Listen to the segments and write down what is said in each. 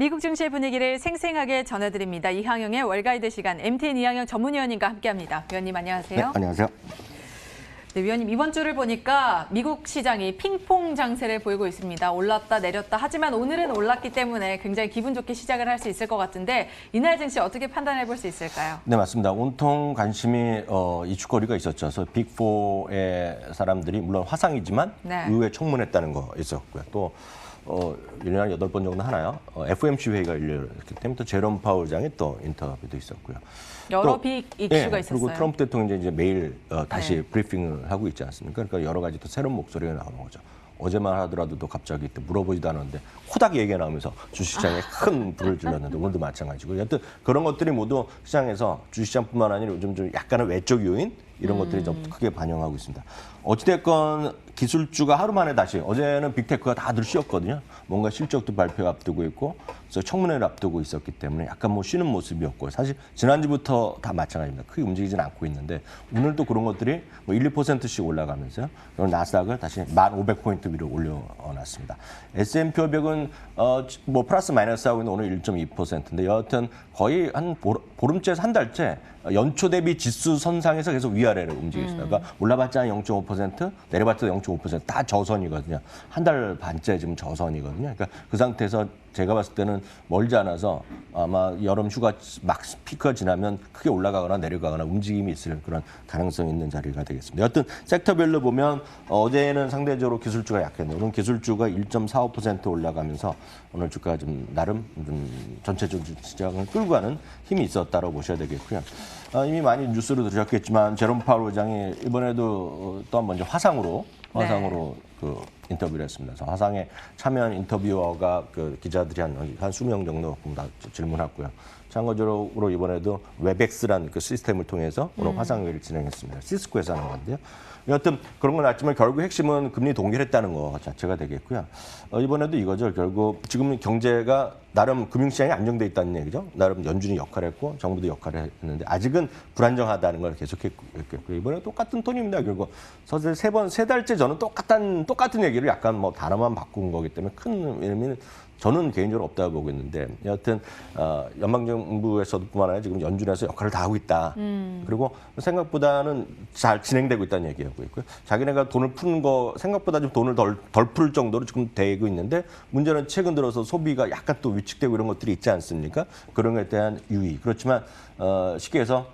미국 증시의 분위기를 생생하게 전해드립니다. 이항영의 월가이드 시간, MTN 이항영 전문위원님과 함께합니다. 위원님 안녕하세요. 네, 안녕하세요. 네, 위원님 이번 주를 보니까 미국 시장이 핑퐁 장세를 보이고 있습니다. 올랐다 내렸다 하지만 오늘은 올랐기 때문에 굉장히 기분 좋게 시작을 할 수 있을 것 같은데 이날 증시 어떻게 판단해 볼 수 있을까요? 네, 맞습니다. 온통 관심이 이슈거리가 있었죠. 그래서 빅4의 사람들이 물론 화상이지만 네. 의회 청문했다는 거 있었고요. 또 1년에 한 8번 정도 하나요? FOMC 회의가 열렸기 때문에 또 제롬 파월 장의 또 인터뷰도 있었고요. 여러 또, 빅 이슈가 있었어요. 그리고 트럼프 대통령이 이제 매일 다시 네. 브리핑을 하고 있지 않습니까? 그러니까 여러 가지 또 새로운 목소리가 나오는 거죠. 어제만 하더라도 또 갑자기 또 물어보지도 않았는데 호닥 얘기가 나오면서 주식시장에 큰 불을 질렀는데 오늘도 마찬가지고 여튼 그런 것들이 모두 시장에서 주식시장뿐만 아니라 요즘 좀 약간의 외적 요인 이런 것들이 좀 크게 반영하고 있습니다. 어찌됐건 기술주가 하루 만에 다시 어제는 빅테크가 다들 쉬었거든요. 뭔가 실적도 발표 앞두고 있고 그래서 청문회를 앞두고 있었기 때문에 약간 뭐 쉬는 모습이었고 사실 지난주부터 다 마찬가지입니다. 크게 움직이진 않고 있는데 오늘도 그런 것들이 뭐 1, 2%씩 올라가면서요. 나스닥을 다시 1,500포인트 위로 올려놨습니다. S&P 500은 뭐 플러스 마이너스 하고 있는 오늘 1.2%인데 여하튼 거의 한 보름째에서 한 달째 연초 대비 지수 선상에서 계속 위아래로 움직이고 있습니다. 그러니까 올라봤자 0.5%, 내려봤자 0.5%다 저선이거든요. 한 달 반째 지금 저선이거든요. 그러니까 그 상태에서 제가 봤을 때는 멀지 않아서 아마 여름 휴가 막 피크가 지나면 크게 올라가거나 내려가거나 움직임이 있을 그런 가능성이 있는 자리가 되겠습니다. 여튼 섹터별로 보면 어제는 상대적으로 기술주가 약했네요. 오늘 기술주가 1.45% 올라가면서 오늘 주가가 좀 나름 좀 전체적으로 시장을 끌고 가는 힘이 있었다고 보셔야 되겠고요. 이미 많이 뉴스로 들으셨겠지만 제롬 파월 의장이 이번에도 또 한 번 화상으로 그 인터뷰를 했습니다. 그래서 화상에 참여한 인터뷰어가 그 기자들이 한 수명 정도 질문했고요. 참고적으로 이번에도 웹엑스라는 그 시스템을 통해서 오늘 화상회의를 진행했습니다. 시스코에서 하는 건데요. 여하튼 그런 건 맞지만 결국 핵심은 금리 동결했다는 거 자체가 되겠고요. 이번에도 이거죠. 결국 지금 경제가 나름 금융시장이 안정돼 있다는 얘기죠. 나름 연준이 역할을 했고 정부도 역할을 했는데 아직은 불안정하다는 걸 계속했고요. 이번에 똑같은 톤입니다. 결국 사실 세 달째 저는 똑같은 얘기를 약간 뭐 단어만 바꾼 거기 때문에 큰 의미는 저는 개인적으로 없다고 보고 있는데 여하튼 연방정부에서뿐만 아니라 지금 연준에서 역할을 다 하고 있다. 그리고 생각보다는 잘 진행되고 있다는 얘기하고 있고요. 자기네가 돈을 푸는 거 생각보다 좀 돈을 덜 풀 정도로 지금 되고 있는데 문제는 최근 들어서 소비가 약간 또 위축되고 이런 것들이 있지 않습니까? 그런 것에 대한 유의. 그렇지만 쉽게 해서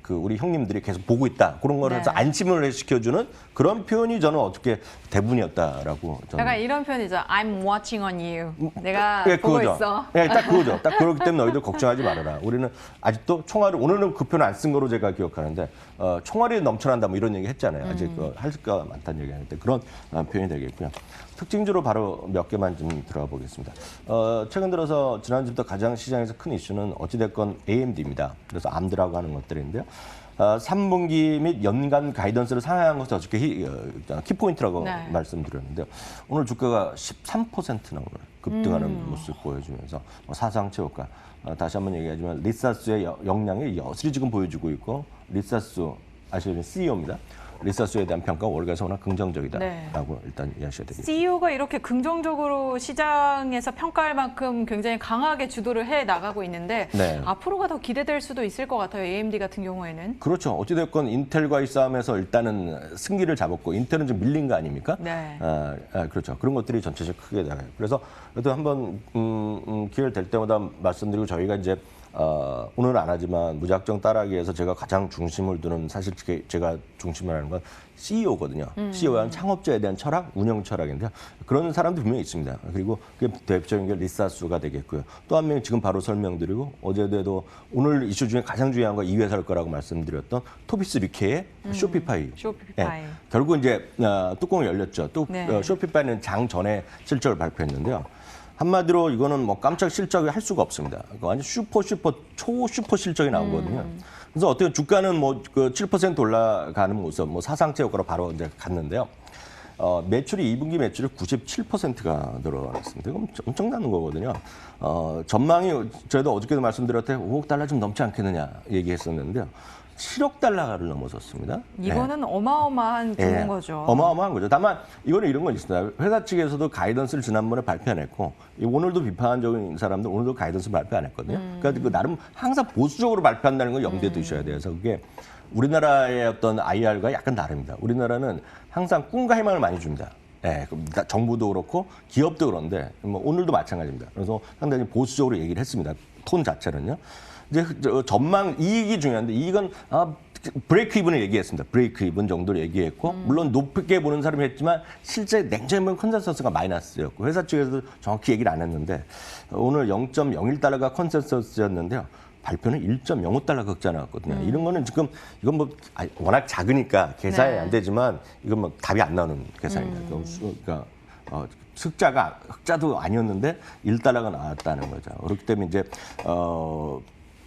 그 우리 형님들이 계속 보고 있다. 그런 거를 해서 안심을 시켜주는 그런 표현이 저는 어떻게 대부분이었다라고 저는. 약간 이런 표현이죠. I'm watching on you. 내가 보고 그거죠. 있어. 네, 딱 그거죠. 딱 그렇기 때문에 너희들 걱정하지 말아라. 우리는 아직도 총알을 오늘은 그 표현 안 쓴 거로 제가 기억하는데 총알이 넘쳐난다 뭐 이런 얘기 했잖아요. 아직 할 거 많다는 얘기하는데 그런 표현이 되겠고요. 특징적으로 바로 몇 개만 좀 들어가 보겠습니다. 최근 들어서 지난주부터 가장 시장에서 큰 이슈는 어찌됐건 AMD입니다. 그래서 암드라고 하는 것들인데요. 3분기 및 연간 가이던스를 상향한 것이 어저께 키포인트라고 말씀드렸는데요. 오늘 주가가 13%나 급등하는 모습 보여주면서 사상 최고가. 다시 한번 얘기하지만 리사스의 역량이 여실히 지금 보여주고 있고 리사스 아시는 CEO입니다. 리사스에 대한 평가가 월가에서 워낙 긍정적이다라고 일단 이해하셔야 되겠습니다. CEO가 이렇게 긍정적으로 시장에서 평가할 만큼 굉장히 강하게 주도를 해 나가고 있는데 앞으로가 더 기대될 수도 있을 것 같아요. AMD 같은 경우에는. 그렇죠. 어찌됐건 인텔과의 싸움에서 일단은 승기를 잡았고 인텔은 좀 밀린 거 아닙니까? 네. 그렇죠. 그런 것들이 전체적으로 크게 나가요. 그래서 그래도 한번 기회를 될 때마다 말씀드리고 저희가 이제 오늘은 안 하지만 무작정 따라하기 위해서 제가 가장 중심을 두는 사실 제가 중심을 하는 건 CEO거든요. CEO는 창업자에 대한 철학, 운영 철학인데요. 그런 사람도 분명히 있습니다. 그리고 그게 대표적인 게 리사수가 되겠고요. 또 한 명이 지금 바로 설명드리고 어제도 오늘 이슈 중에 가장 중요한 거 이 회사일 거라고 말씀드렸던 토비스 리케의 쇼피파이. 쇼피파이. 결국 이제 뚜껑이 열렸죠. 또 쇼피파이는 장 전에 실적을 발표했는데요. 한마디로 이거는 뭐 깜짝 실적이 할 수가 없습니다. 완전 초슈퍼 실적이 나오거든요. 그래서 어떻게 주가는 뭐 그 7% 올라가는 모습, 뭐 사상체 효과로 바로 이제 갔는데요. 매출이 2분기 매출이 97%가 늘어났습니다. 이거 엄청난 거거든요. 전망이 저희도 어저께도 말씀드렸듯이 $5억 좀 넘지 않겠느냐 얘기했었는데요. 7억 달러를 넘어섰습니다. 이거는 어마어마한 규모인 거죠. 어마어마한 거죠. 다만 이거는 이런 건 있습니다. 회사 측에서도 가이던스를 지난번에 발표 안 했고 오늘도 비판적인 사람들 오늘도 가이던스 발표 안 했거든요. 그러니까 그 나름 항상 보수적으로 발표한다는 걸 염두에 두셔야 돼요. 그래서 그게 우리나라의 어떤 IR과 약간 다릅니다. 우리나라는 항상 꿈과 희망을 많이 줍니다. 정부도 그렇고 기업도 그런데 뭐 오늘도 마찬가지입니다. 그래서 상당히 보수적으로 얘기를 했습니다. 톤 자체는요. 이제 전망 이익이 중요한데 이익은 브레이크 이븐을 얘기했습니다. 브레이크 이븐 정도를 얘기했고 물론 높게 보는 사람이 했지만 실제 냉정히 보면 컨센서스가 마이너스였고 회사 측에서도 정확히 얘기를 안 했는데 오늘 0.01달러가 컨센서스였는데요. 발표는 1.05달러 극자 나왔거든요. 이런 거는 지금 이건 뭐 워낙 작으니까 계산이 안 되지만 이건 뭐 답이 안 나오는 계산입니다. 그러니까 흑자도 아니었는데 1달러가 나왔다는 거죠. 그렇기 때문에 이제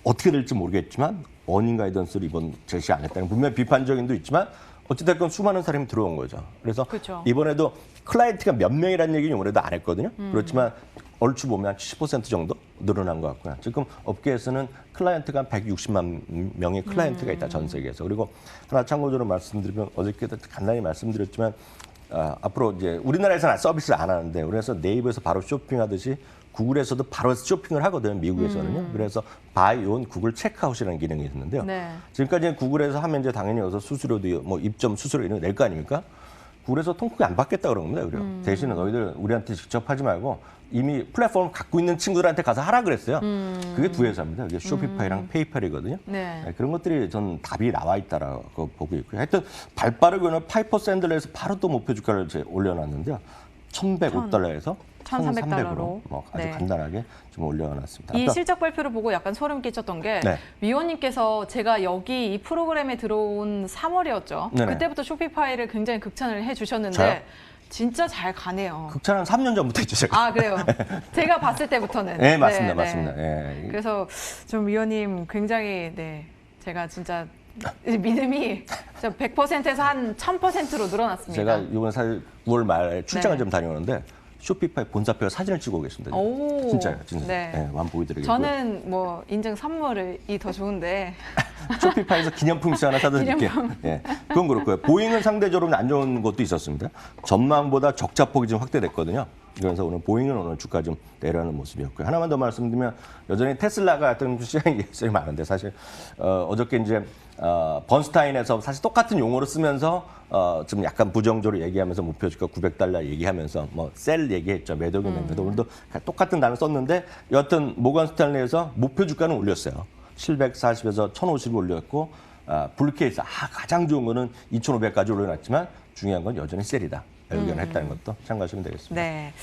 어떻게 될지 모르겠지만 어닝 가이던스를 이번 제시 안 했다는 분명히 비판적인도 있지만 어찌됐건 수많은 사람이 들어온 거죠. 그래서 그렇죠. 이번에도 클라이언트가 몇 명이라는 얘기는 이번에도 안 했거든요. 그렇지만 얼추 보면 한 70% 정도 늘어난 것 같고요. 지금 업계에서는 클라이언트가 한 160만 명의 클라이언트가 있다, 전 세계에서. 그리고 하나 참고적으로 말씀드리면 어저께도 간단히 말씀드렸지만 앞으로 이제 우리나라에서는 서비스를 안 하는데 우리나라에서 네이버에서 바로 쇼핑하듯이 구글에서도 바로 쇼핑을 하거든요, 미국에서는요. 그래서 바이 온 구글 체크아웃이라는 기능이 있는데요. 네. 지금까지는 구글에서 하면 이제 당연히 여기서 수수료도 뭐 입점 수수료 이런 거 낼 거 아닙니까? 구글에서 통크기 안 받겠다 그런 겁니다. 그래요. 대신에 너희들 우리한테 직접 하지 말고 이미 플랫폼을 갖고 있는 친구들한테 가서 하라 그랬어요. 그게 두 회사입니다. 그게 쇼피파이랑 페이팔이거든요. 네. 그런 것들이 전 답이 나와 있다라고 보고 있고요. 하여튼 발빠르게는 파이퍼 샌들에서 바로 또 목표 주가를 올려놨는데요. 1,105달러에서 1,300으로 뭐 아주 간단하게 좀 올려놨습니다. 이 실적 발표를 보고 약간 소름 끼쳤던 게 위원님께서 제가 여기 이 프로그램에 들어온 3월이었죠. 네네. 그때부터 쇼피파이를 굉장히 극찬을 해주셨는데 저요? 진짜 잘 가네요. 극찬은 3년 전부터 했죠, 제가. 아, 그래요? 제가 봤을 때부터는. 네, 맞습니다. 맞습니다. 그래서 좀 위원님 굉장히 제가 진짜 믿음이 100%에서 한 1000%로 늘어났습니다. 제가 이번 사실 9월 말에 출장을 좀 다녀오는데 쇼피파이 본사표가 사진을 찍고 계십니다. 오. 진짜요, 진짜. 한번 보여드리겠고요. 저는 뭐 인증 선물이 더 좋은데. 쇼피파이에서 기념품씩 하나 사드릴게요. 그건 그렇고요. 보잉은 상대적으로 안 좋은 것도 있었습니다. 전망보다 적자폭이 좀 확대됐거든요. 그래서 오늘 보잉은 오늘 주가 좀 내려가는 모습이었고요. 하나만 더 말씀드리면 여전히 테슬라가 어떤 시장이 굉장히 많은데 사실 어저께 이제 번스타인에서 사실 똑같은 용어를 쓰면서 좀 약간 부정적으로 얘기하면서 목표 주가 900달러 얘기하면서 뭐 셀 얘기했죠. 매도긴 매도. 오늘도 똑같은 단어 썼는데 여하튼 모건 스탠리에서 목표 주가는 올렸어요. 740에서 1,050 올렸고 불케이스 가장 좋은 거는 2,500까지 올려놨지만 중요한 건 여전히 셀이다. 의견을 했다는 것도 참고하시면 되겠습니다. 네.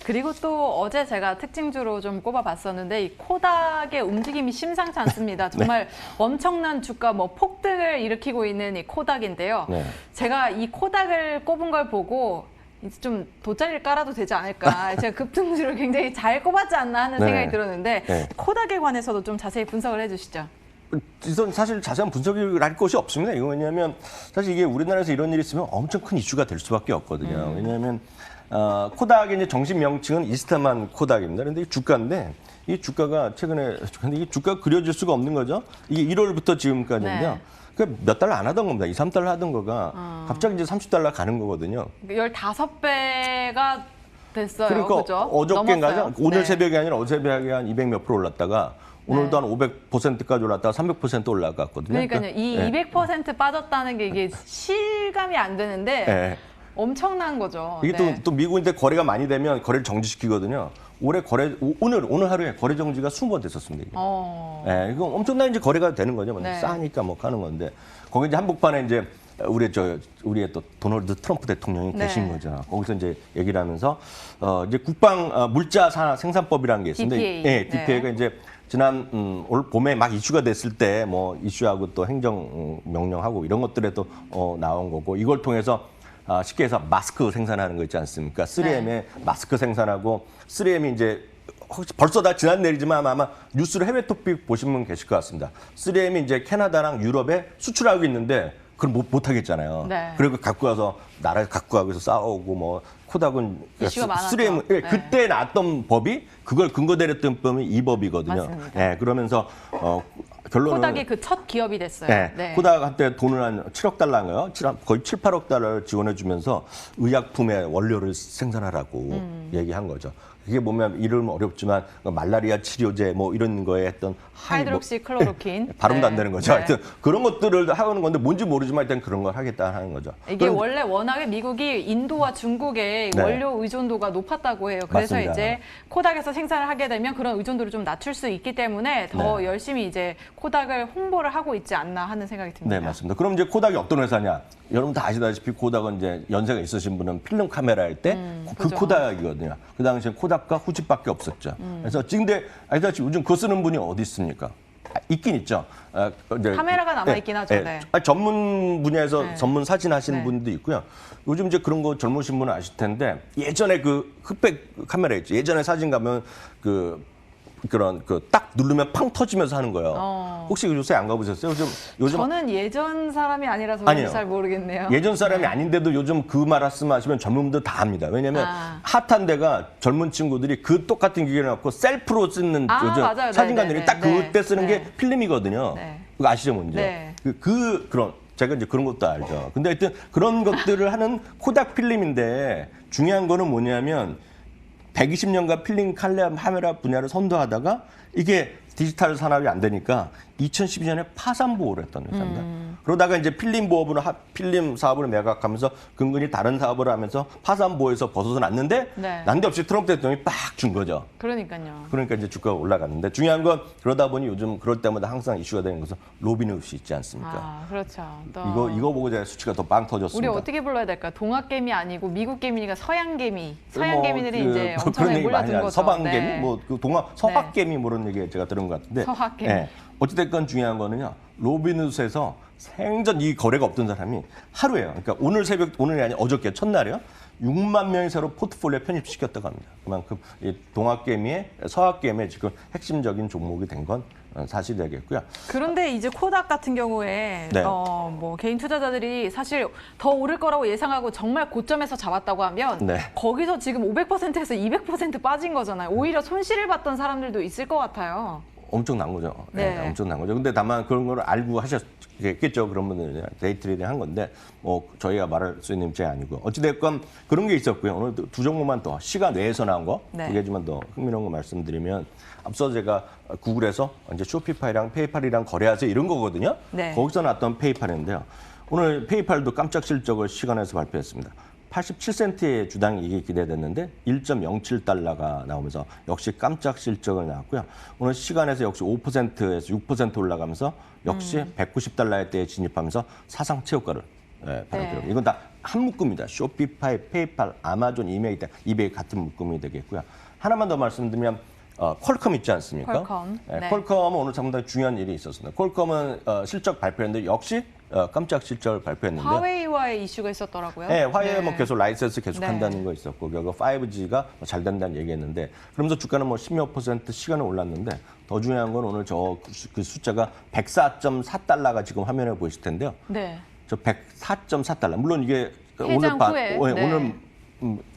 그리고 또 어제 제가 특징주로 좀 꼽아봤었는데 이 코닥의 움직임이 심상치 않습니다. 정말 엄청난 주가 폭등을 일으키고 있는 이 코닥인데요. 제가 이 코닥을 꼽은 걸 보고 이제 좀 돗자리를 깔아도 되지 않을까. 제가 급등주를 굉장히 잘 꼽았지 않나 하는 생각이 들었는데 코닥에 관해서도 좀 자세히 분석을 해주시죠. 이건 사실 자세한 분석을 할 것이 없습니다. 이거 왜냐하면 사실 이게 우리나라에서 이런 일이 있으면 엄청 큰 이슈가 될 수밖에 없거든요. 왜냐하면 코닥의 이제 정식 명칭은 이스타만 코닥입니다. 그런데 이 주가인데 이 주가가 최근에 근데 이 주가 그려질 수가 없는 거죠. 이게 1월부터 지금까지인데요. 그러니까 몇 달러 안 하던 겁니다. 2, 3달러 하던 거가 갑자기 이제 30달러 가는 거거든요. 15배가 됐어요. 그러니까 그죠? 어저께인가요? 오늘 새벽이 아니라 어제 새벽에 한 200몇 프로 올랐다가 오늘도 한 500%까지 올랐다가 300% 올라갔거든요. 그러니까요. 이 200% 빠졌다는 게 이게 실감이 안 되는데 엄청난 거죠. 이게 또 미국인데 거래가 많이 되면 거래를 정지시키거든요. 올해 오늘 하루에 거래 정지가 20번 됐었습니다. 이게. 이거 엄청난 이제 거래가 되는 거죠. 싸니까 뭐 하는 건데 거기 이제 한복판에 이제 우리의 또 도널드 트럼프 대통령이 계신 거죠. 거기서 이제 얘기를 하면서 이제 국방 물자 생산법이라는 게 있습니다. DPA. DPA가 이제 지난 올 봄에 막 이슈가 됐을 때 뭐 이슈하고 또 행정 명령하고 이런 것들에도 나온 거고 이걸 통해서 쉽게 해서 마스크 생산하는 거 있지 않습니까? 3M에 마스크 생산하고 3M이 이제 혹시 벌써 다 지난 내리지만 아마 뉴스를 해외 토픽 보신 분 계실 것 같습니다. 3M이 이제 캐나다랑 유럽에 수출하고 있는데 그걸 못 하겠잖아요. 그리고 갖고 가서 나라에 갖고 가서 싸우고 뭐 코닥은 이슈가 많았죠. 3M 그때 나왔던 법이 그걸 근거대로 했던 법이 이 법이거든요. 그러면서 결론은 코닥이 그 첫 기업이 됐어요. 네, 네. 코닥 한때 돈을 한 7억 달러인가요? 거의 7, 8억 달러를 지원해주면서 의약품의 원료를 생산하라고 얘기한 거죠. 그게 보면 이름은 어렵지만 말라리아 치료제 뭐 이런 거에 했던 하이드록시 클로로킨. 발음도 안 네. 되는 거죠. 네. 하여튼 그런 것들을 하는 건데 뭔지 모르지만 일단 그런 걸 하겠다 하는 거죠. 이게 원래 워낙에 미국이 인도와 중국의 네. 원료 의존도가 높았다고 해요. 그래서 맞습니다. 이제 코닥에서 생산을 하게 되면 그런 의존도를 좀 낮출 수 있기 때문에 더 네. 열심히 이제 코닥을 홍보를 하고 있지 않나 하는 생각이 듭니다. 네, 맞습니다. 그럼 이제 코닥이 어떤 회사냐? 여러분 다 아시다시피 코닥은 이제 연세가 있으신 분은 필름 카메라 할 때 그 그죠. 코닥이거든요. 그 당시에 코닥과 후지밖에 없었죠. 그래서 지금 근데 아시다시피 요즘 그거 쓰는 분이 어디 있습니까? 있긴 있죠. 이제 카메라가 남아있긴 하죠. 네. 전문 분야에서 네. 전문 사진 하시는 네. 분도 있고요. 요즘 이제 그런 거 젊으신 분은 아실 텐데 예전에 그 흑백 카메라 있죠. 예전에 사진 가면 그런 딱 누르면 팡 터지면서 하는 거예요. 혹시 요새 안 가보셨어요? 요즘 저는 예전 사람이 아니라서 아니요. 잘 모르겠네요. 예전 사람이 아닌데도 요즘 그 말씀하시면 젊은 분들 다 합니다. 왜냐하면 아. 핫한 데가 젊은 친구들이 그 똑같은 기계를 갖고 셀프로 찍는 아, 요즘 맞아요. 사진관들이 네, 딱 네, 그때 쓰는 네. 게 필름이거든요. 네. 그거 아시죠, 뭔지? 네. 그런 제가 이제 그런 것도 알죠. 근데 하여튼 그런 것들을 하는 코닥 필름인데 중요한 거는 뭐냐면 120년간 필름 카메라 분야를 선도하다가 이게 디지털 산업이 안 되니까 2012년에 파산 보호를 했던 회사입니다. 그러다가 이제 필름 사업을 매각하면서 근근히 다른 사업을 하면서 파산 보호에서 벗어났는데 네. 난데없이 트럼프 대통령이 빡 준 거죠. 그러니까요. 그러니까 이제 주가가 올라갔는데 중요한 건 그러다 보니 요즘 그럴 때마다 항상 이슈가 되는 것은 로빈훗이 있지 않습니까? 아, 그렇죠. 또 이거 보고 제가 수치가 더 빵 우리 터졌습니다. 어떻게 불러야 될까요? 동학개미 아니고 미국개미니까 서양개미. 뭐 서양개미들이 이제 그런 엄청나게 얘기 많이 몰려든 하죠. 거죠. 서방개미, 네. 뭐 서학개미 뭐 이런 얘기 제가 들은 것 같은데. 서학개미. 어찌됐건 중요한 거는요. 로빈훗에서 생전 이 거래가 없던 사람이 하루에요. 그러니까 오늘이 아니라 어저께 첫날이요. 6만 명이 새로 포트폴리오에 편입시켰다고 합니다. 그만큼 이 동학개미의 서학개미의 지금 핵심적인 종목이 된 건 사실이 되겠고요. 그런데 이제 코닥 같은 경우에 네. 뭐 개인 투자자들이 사실 더 오를 거라고 예상하고 정말 고점에서 잡았다고 하면 네. 거기서 지금 500%에서 200% 빠진 거잖아요. 오히려 손실을 봤던 사람들도 있을 것 같아요. 엄청난 거죠. 네. 엄청난 거죠. 근데 다만 그런 걸 알고 하셨겠죠. 그런 분들은 데이트레이딩 한 건데 뭐 저희가 말할 수 있는 입장이 아니고 어찌됐건 그런 게 있었고요. 오늘 두 종목만 더 시가 내에서 나온 거 네. 두 개지만 더 흥미로운 거 말씀드리면 앞서 제가 구글에서 이제 쇼피파이랑 페이팔이랑 거래하세요 이런 거거든요. 네. 거기서 나왔던 페이팔인데요. 오늘 페이팔도 깜짝 실적을 시간에서 발표했습니다. 87센트의 주당 이익이 기대됐는데 1.07달러가 나오면서 역시 깜짝 실적을 나왔고요. 오늘 시간에서 역시 5%에서 6% 올라가면서 역시 190달러의 때에 진입하면서 사상 최고가를 받았더라고요. 네. 이건 다 한 묶음입니다. 쇼피파이, 페이팔, 아마존, 이베이 같은 묶음이 되겠고요. 하나만 더 말씀드리면 퀄컴 있지 않습니까? 퀄컴. 네. 퀄컴은 오늘 상당히 중요한 일이 있었습니다. 퀄컴은 실적 발표했는데 역시 깜짝 실적을 발표했는데 화웨이와의 이슈가 있었더라고요. 네, 화웨이 뭐 네. 계속 라이센스 계속 네. 한다는 거 있었고 결국 5G가 잘 된다는 얘기했는데 그러면서 주가는 뭐 10몇 % 시간은 올랐는데 더 중요한 건 오늘 그 숫자가 104.4달러가 지금 화면에 보이실 텐데요. 네. 저 104.4달러. 물론 이게 해장 후에. 네. 오늘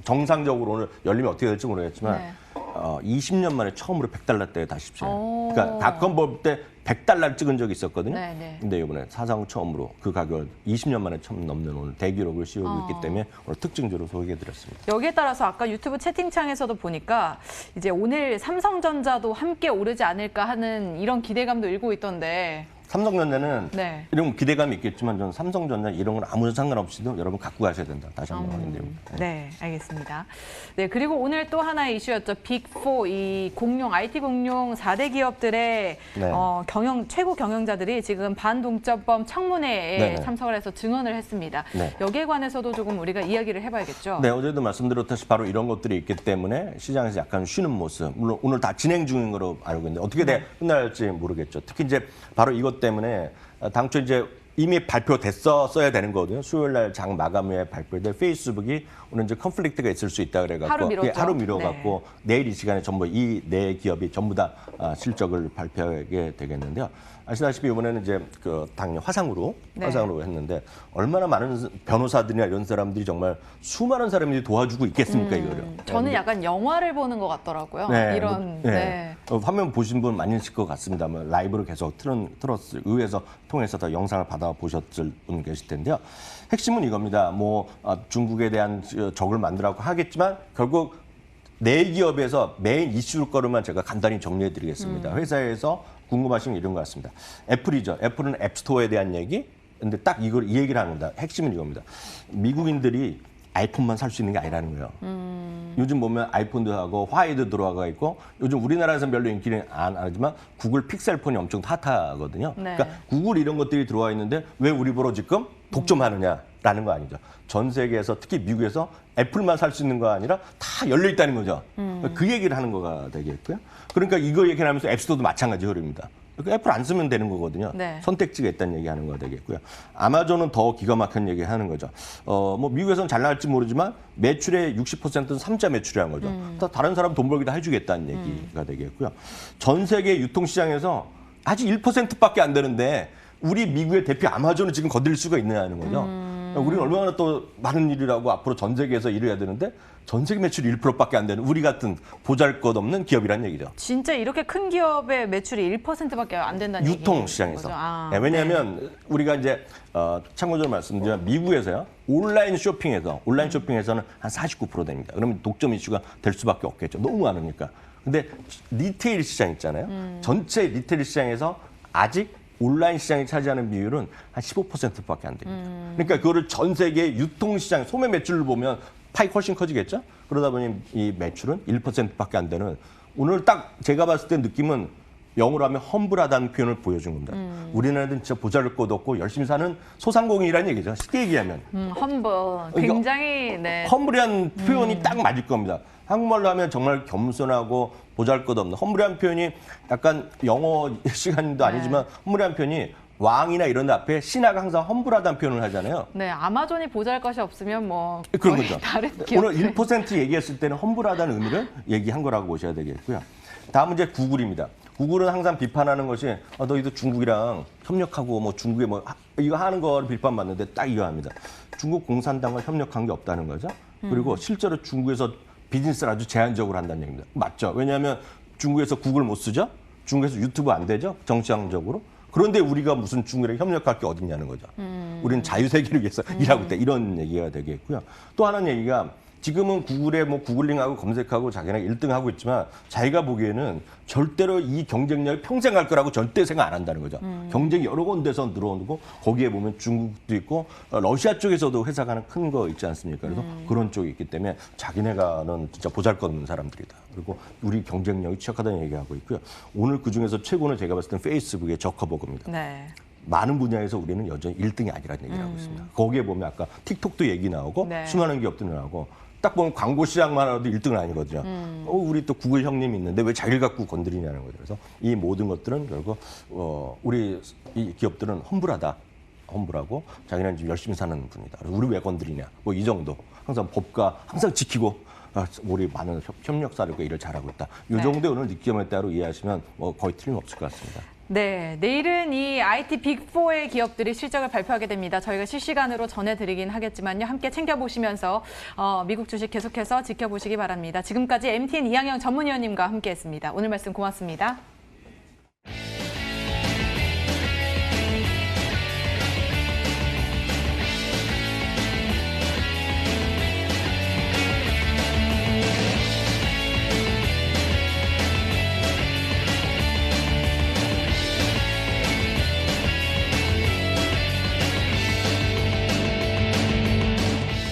정상적으로 오늘 열리면 어떻게 될지 모르겠지만 네. 20년 만에 처음으로 100달러대에 다시 오. 입증해요. 그러니까 닷컴 볼 때 100달러를 찍은 적이 있었거든요. 네, 네. 근데 이번에 사상 처음으로 그 가격을 20년 만에 처음 넘는 오늘 대기록을 씌우고 있기 때문에 오늘 특징적으로 소개해드렸습니다. 여기에 따라서 아까 유튜브 채팅창에서도 보니까 이제 오늘 삼성전자도 함께 오르지 않을까 하는 이런 기대감도 일고 있던데. 삼성전자는 네. 이런 기대감이 있겠지만 저는 삼성전자 이런 건 아무 상관없이도 여러분 갖고 가셔야 된다. 다시 한번 확인드립니다. 네, 알겠습니다. 네, 그리고 오늘 또 하나의 이슈였죠. 빅4, 이 공룡, IT 공룡 4대 기업들의 네. 최고 경영자들이 지금 반동점법 청문회에 네네. 참석을 해서 증언을 했습니다. 네. 여기에 관해서도 조금 우리가 이야기를 해봐야겠죠. 네, 어제도 말씀드렸듯이 바로 이런 것들이 있기 때문에 시장에서 약간 쉬는 모습. 물론 오늘 다 진행 중인 거로 알고 있는데 어떻게 끝날지 모르겠죠. 특히 이제 바로 이것 때문에 당초 이제 이미 발표됐어야 되는 거거든요. 수요일 날 장 마감 후에 발표될 페이스북이 오늘 이제 컨플릭트가 있을 수 있다 그래갖고 하루 미뤘죠. 하루 미뤄갖고 내일 이 시간에 전부 이 네 기업이 전부 다 실적을 발표하게 되겠는데요. 아시다시피 이번에는 이제 당연히 화상으로 네. 했는데 얼마나 많은 변호사들이나 이런 사람들이 정말 수많은 사람들이 도와주고 있겠습니까 이거를. 저는 약간 영화를 보는 것 같더라고요. 네, 이런 네. 화면 보신 분 많으실 것 같습니다만 라이브로 계속 틀었을 의회에서 통해서 다 영상을 받아 보셨을 분 계실 텐데요. 핵심은 이겁니다. 중국에 대한 적을 만들라고 하겠지만 결국 내 기업에서 메인 이슈일 거로만 제가 간단히 정리해드리겠습니다. 회사에서 궁금하신 게 이런 것 같습니다. 애플이죠. 애플은 앱스토어에 대한 얘기. 근데 딱 이 얘기를 하는 겁니다. 핵심은 이겁니다. 미국인들이 아이폰만 살 수 있는 게 아니라는 거예요. 요즘 보면 아이폰도 하고 화웨이도 들어가 있고 요즘 우리나라에서는 별로 인기는 안 하지만 구글 픽셀폰이 엄청 핫하거든요. 네. 그러니까 구글 이런 것들이 들어와 있는데 왜 우리 보러 지금 독점하느냐라는 거 아니죠. 전 세계에서 특히 미국에서 애플만 살 수 있는 거 아니라 다 열려 있다는 거죠. 그 얘기를 하는 거가 되겠고요. 그러니까 이거 얘기를 하면서 앱스토어도 마찬가지 흐름입니다. 그러니까 애플 안 쓰면 되는 거거든요. 네. 선택지가 있다는 얘기하는 거 되겠고요. 아마존은 더 기가 막힌 얘기하는 거죠. 미국에서는 잘 나갈지 모르지만 매출의 60%는 3자 매출이라는 거죠. 다른 사람 돈 벌기도 해주겠다는 얘기가 되겠고요. 전 세계 유통시장에서 아직 1%밖에 안 되는데 우리 미국의 대표 아마존을 지금 건드릴 수가 있느냐는 거죠. 우리는 얼마나 또 많은 일이라고 앞으로 전 세계에서 일을 해야 되는데 전 세계 매출이 1%밖에 안 되는 우리 같은 보잘것없는 기업이란 얘기죠. 진짜 이렇게 큰 기업의 매출이 1%밖에 안 된다는 유통시장에서. 얘기죠. 네, 왜냐하면 우리가 이제 참고적으로 말씀드리면 미국에서요. 온라인 쇼핑에서는 한 49% 됩니다. 그러면 독점 이슈가 될 수밖에 없겠죠. 너무 많으니까. 근데 리테일 시장 있잖아요. 전체 리테일 시장에서 아직 온라인 시장이 차지하는 비율은 한 15%밖에 안 됩니다. 그러니까 그거를 전 세계 유통시장 소매 매출을 보면 파이 훨씬 커지겠죠? 그러다 보니 이 매출은 1%밖에 안 되는 오늘 딱 제가 봤을 때 느낌은 영어로 하면 험블하다는 표현을 보여준 겁니다. 우리나라는 진짜 보잘것 없고 열심히 사는 소상공인이라는 얘기죠. 쉽게 얘기하면. 험블. 굉장히 네. 험블이란 표현이 딱 맞을 겁니다. 한국말로 하면 정말 겸손하고 보잘것없는 험블이란 표현이 약간 영어 시간도 아니지만 험블이란 표현이 왕이나 이런 데 앞에 신하가 항상 험블하다는 표현을 하잖아요. 네, 아마존이 보잘것이 없으면 뭐 그런 거의 거죠. 다른 오늘 기업들. 1% 얘기했을 때는 험블하다는 의미를 얘기한 거라고 보셔야 되겠고요. 다음은 이제 구글입니다. 구글은 항상 비판하는 것이 너희도 중국이랑 협력하고 뭐 중국에 뭐 이거 하는 걸 비판받는데 딱 이거 합니다. 중국 공산당과 협력한 게 없다는 거죠. 그리고 실제로 중국에서 비즈니스를 아주 제한적으로 한다는 얘기입니다. 맞죠? 왜냐하면 중국에서 구글 못 쓰죠? 중국에서 유튜브 안 되죠? 정치적으로. 그런데 우리가 무슨 중국이랑 협력할 게 어딨냐는 거죠. 우리는 자유세계를 위해서 일하고 있다. 이런 얘기가 되겠고요. 또 하나는 얘기가 지금은 구글에 뭐 구글링하고 검색하고 자기네 1등 하고 있지만 자기가 보기에는 절대로 이 경쟁력이 평생 갈 거라고 절대 생각 안 한다는 거죠. 경쟁이 여러 군데서 늘어오고 거기에 보면 중국도 있고 러시아 쪽에서도 회사가 하나 큰 거 있지 않습니까? 그래서 그런 쪽이 있기 때문에 자기네가는 진짜 보잘것없는 사람들이다. 그리고 우리 경쟁력이 취약하다는 얘기하고 있고요. 오늘 그중에서 최고는 제가 봤을 땐 페이스북의 저커버그입니다. 네. 많은 분야에서 우리는 여전히 1등이 아니라는 얘기를 하고 있습니다. 거기에 보면 아까 틱톡도 얘기 나오고 네. 수많은 기업들이 나오고 딱 보면 광고 시장만 해도 1등은 아니거든요. 우리 또 구글 형님이 있는데 왜 자기를 갖고 건드리냐는 거죠. 그래서 이 모든 것들은 결국 우리 이 기업들은 험불하고 자기는 지금 열심히 사는 분이다. 우리 왜 건드리냐. 뭐 이 정도. 항상 법과 항상 지키고 우리 많은 협력사들과 일을 잘하고 있다. 이 네. 정도의 오늘 느낌에 따라 이해하시면 뭐 거의 틀림없을 것 같습니다. 네, 내일은 이 IT 빅4의 기업들이 실적을 발표하게 됩니다. 저희가 실시간으로 전해드리긴 하겠지만요. 함께 챙겨보시면서 미국 주식 계속해서 지켜보시기 바랍니다. 지금까지 MTN 이항영 전문위원님과 함께했습니다. 오늘 말씀 고맙습니다.